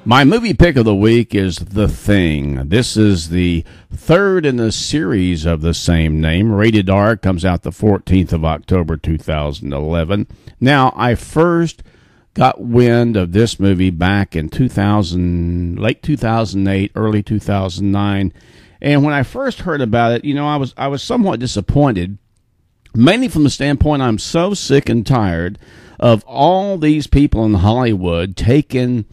My movie pick of the week is The Thing. This is the third in the series of the same name. Rated R, comes out the 14th of October, 2011. Now, I first got wind of this movie back in late 2008, early 2009. And when I first heard about it, I was somewhat disappointed, mainly from the standpoint I'm so sick and tired of all these people in Hollywood taking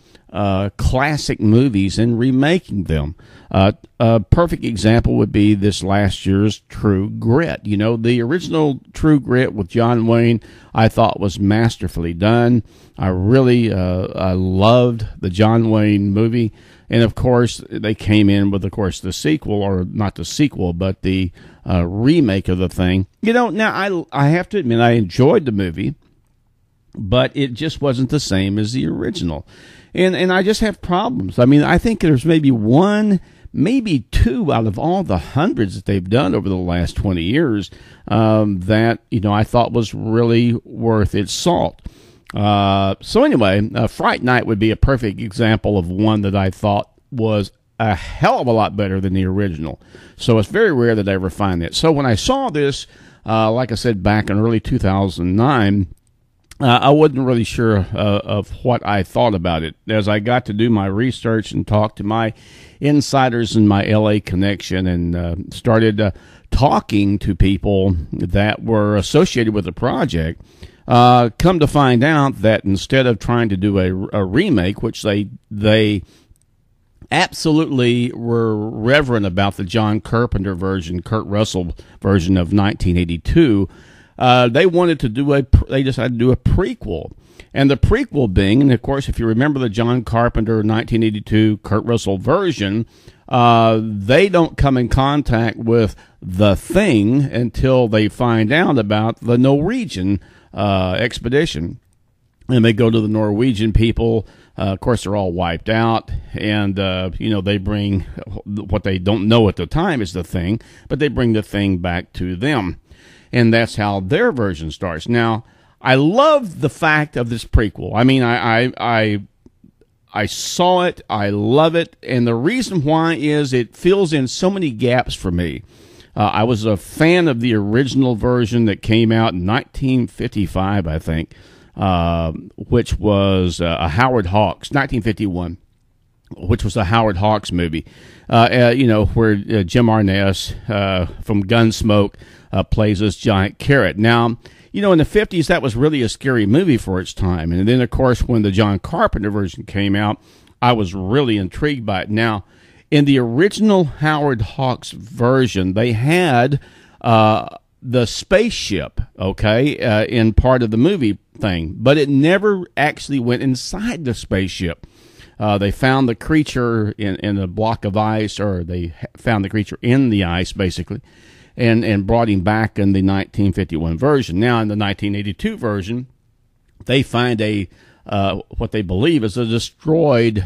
classic movies and remaking them. A perfect example would be this last year's True Grit. The original True Grit with John Wayne, I thought was masterfully done. I really I loved the John Wayne movie. And, of course, they came in with, the sequel, or not the sequel, but the remake of The Thing. Now I have to admit I enjoyed the movie, but it just wasn't the same as the original. And I just have problems. I mean, I think there's maybe one, maybe two out of all the hundreds that they've done over the last 20 years that, I thought was really worth its salt. So anyway, Fright Night would be a perfect example of one that I thought was a hell of a lot better than the original. So it's very rare that I ever find that. So when I saw this, like I said, back in early 2009, I wasn't really sure of what I thought about it. As I got to do my research and talk to my insiders in my LA connection and started talking to people that were associated with the project, come to find out that instead of trying to do a remake, which they absolutely were reverent about the John Carpenter version, Kurt Russel version of 1982, they wanted to they decided to do a prequel. And the prequel being, and of course, if you remember the John Carpenter 1982 Kurt Russell version, they don't come in contact with The Thing until they find out about the Norwegian Expedition. And they go to the Norwegian people. Of course, they're all wiped out. And, they bring what they don't know at the time is The Thing, but they bring The Thing back to them. And that's how their version starts. Now, I love the fact of this prequel. I mean, I saw it. I love it. And the reason why is it fills in so many gaps for me. I was a fan of the original version that came out in 1955, I think, which was a Howard Hawks, 1951, which was a Howard Hawks movie, where Jim Arness from Gunsmoke plays this giant carrot. Now, in the 50s, that was really a scary movie for its time. And then, of course, when the John Carpenter version came out, I was really intrigued by it. Now, in the original Howard Hawks version, they had the spaceship, in part of the movie thing, but it never actually went inside the spaceship. They found the creature in a block of ice, or they found the creature in the ice, basically, and brought him back in the 1951 version. Now, in the 1982 version, they find what they believe is a destroyed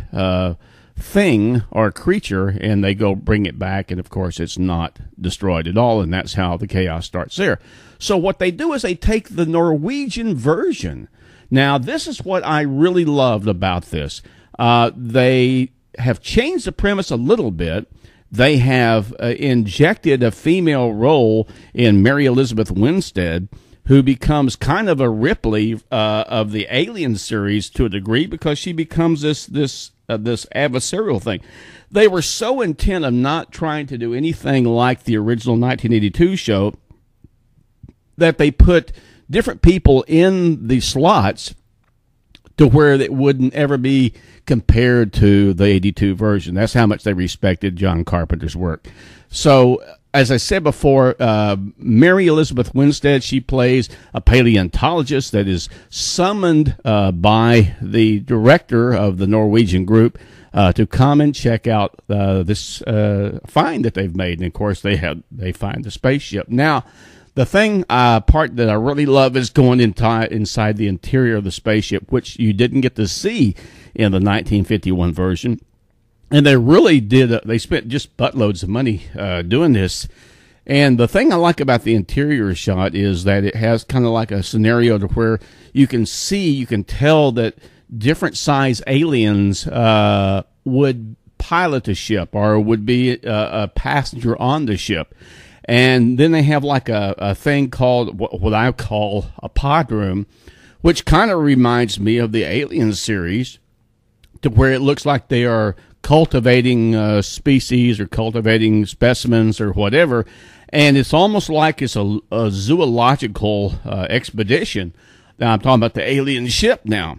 thing or creature, and they go bring it back, and of course it's not destroyed at all, and that's how the chaos starts there. So what they do is they take the Norwegian version. Now, this is what I really loved about this. They have changed the premise a little bit. They have injected a female role in Mary Elizabeth Winstead, who becomes kind of a Ripley of the Alien series to a degree, because she becomes this adversarial thing. They were so intent on not trying to do anything like the original 1982 show that they put different people in the slots to where it wouldn't ever be compared to the 82 version. That's how much they respected John Carpenter's work. So, as I said before, Mary Elizabeth Winstead, she plays a paleontologist that is summoned by the director of the Norwegian group to come and check out this find that they've made. And, of course, they find the spaceship. Now, the part that I really love is going inside the interior of the spaceship, which you didn't get to see in the 1951 version. And they really did, they spent just buttloads of money doing this. And the thing I like about the interior shot is that it has kind of like a scenario to where you can tell that different size aliens would pilot the ship or would be a passenger on the ship. And then they have like a thing called what I call a pod room, which kind of reminds me of the Alien series, to where it looks like they are cultivating species or cultivating specimens or whatever. And it's almost like it's a zoological expedition. Now, I'm talking about the alien ship now.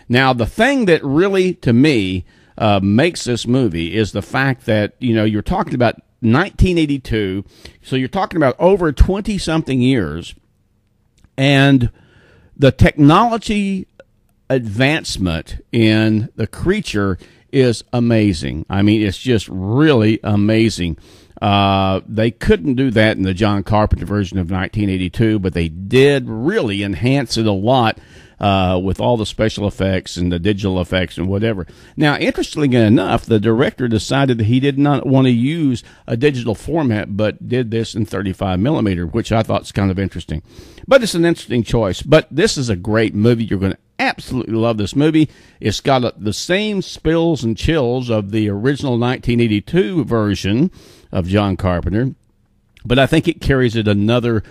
Now, the thing that really, to me, makes this movie is the fact that, you're talking about 1982, so you're talking about over 20-something years, and the technology advancement in the creature is amazing. I mean, it's just really amazing. They couldn't do that in the John Carpenter version of 1982, but they did really enhance it a lot with all the special effects and the digital effects and whatever. Now, interestingly enough, the director decided that he did not want to use a digital format, but did this in 35 millimeter, which I thought is kind of interesting. But it's an interesting choice. But this is a great movie. You're going to absolutely love this movie. It's got the same spills and chills of the original 1982 version of John Carpenter, but I think it carries it another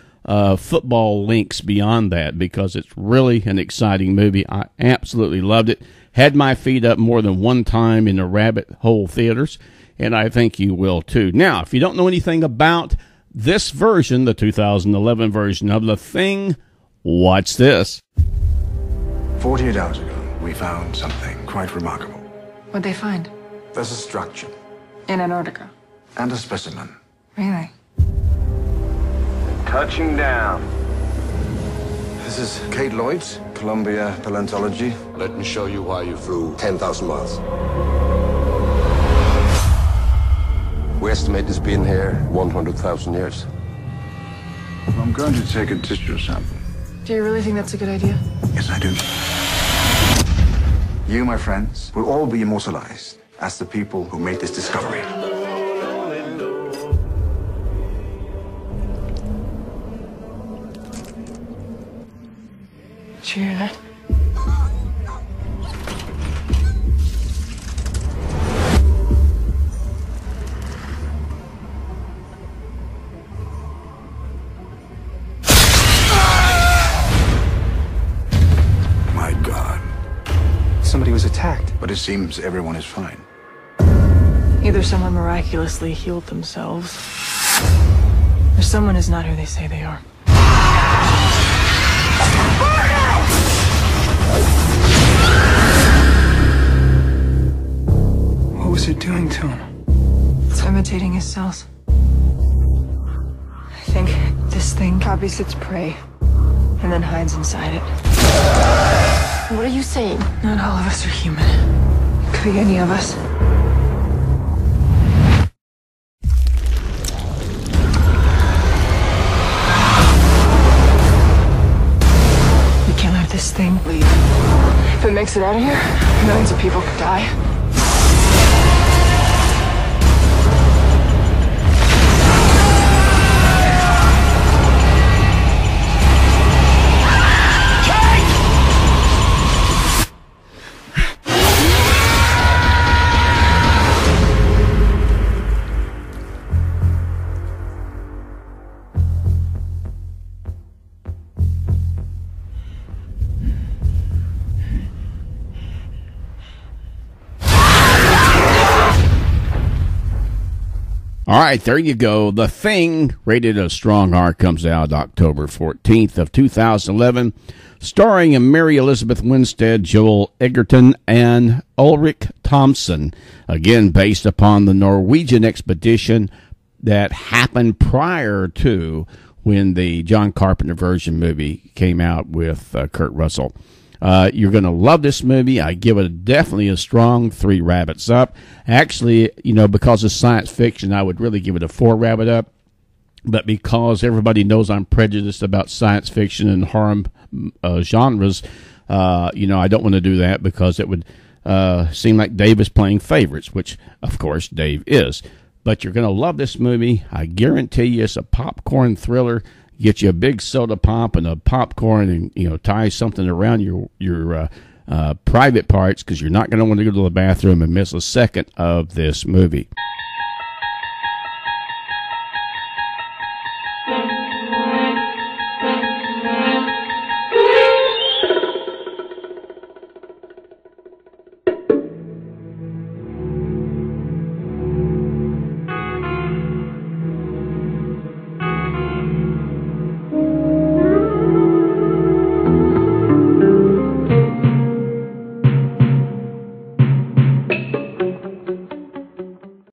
football links beyond that, because it's really an exciting movie. I absolutely loved it. Had my feet up more than one time in the rabbit hole theaters, and I think you will too. Now, if you don't know anything about this version, the 2011 version of The Thing, watch this. 48 hours ago, we found something quite remarkable. What'd they find? There's a structure. In Antarctica? And a specimen. Really? Touching down. This is Kate Lloyd's, Columbia Paleontology. Let me show you why you flew 10,000 miles. We estimate it's been here 100,000 years. I'm going to take a tissue sample. Do you really think that's a good idea? Yes, I do. You, my friends, will all be immortalized as the people who made this discovery. Did you hear that? My God. Somebody was attacked. But it seems everyone is fine. Either someone miraculously healed themselves, or someone is not who they say they are. What was it doing to him? It's imitating his cells. I think this thing copies its prey and then hides inside it. What are you saying? Not all of us are human. Could be any of us. We can't let this thing leave. If it makes it out of here, millions of people could die. All right, there you go. The Thing, rated a strong R, comes out October 14th of 2011, starring Mary Elizabeth Winstead, Joel Edgerton, and Ulrich Thomsen. Again, based upon the Norwegian Expedition that happened prior to when the John Carpenter version movie came out with Kurt Russel. You're going to love this movie. I give it definitely a strong 3 rabbits up. Actually, because it's science fiction, I would really give it a 4 rabbit up. But because everybody knows I'm prejudiced about science fiction and horror genres, I don't want to do that, because it would seem like Dave is playing favorites, which, of course, Dave is. But you're going to love this movie. I guarantee you it's a popcorn thriller. get you a big soda pop and a popcorn, and tie something around your private parts, because you're not going to want to go to the bathroom and miss a second of this movie.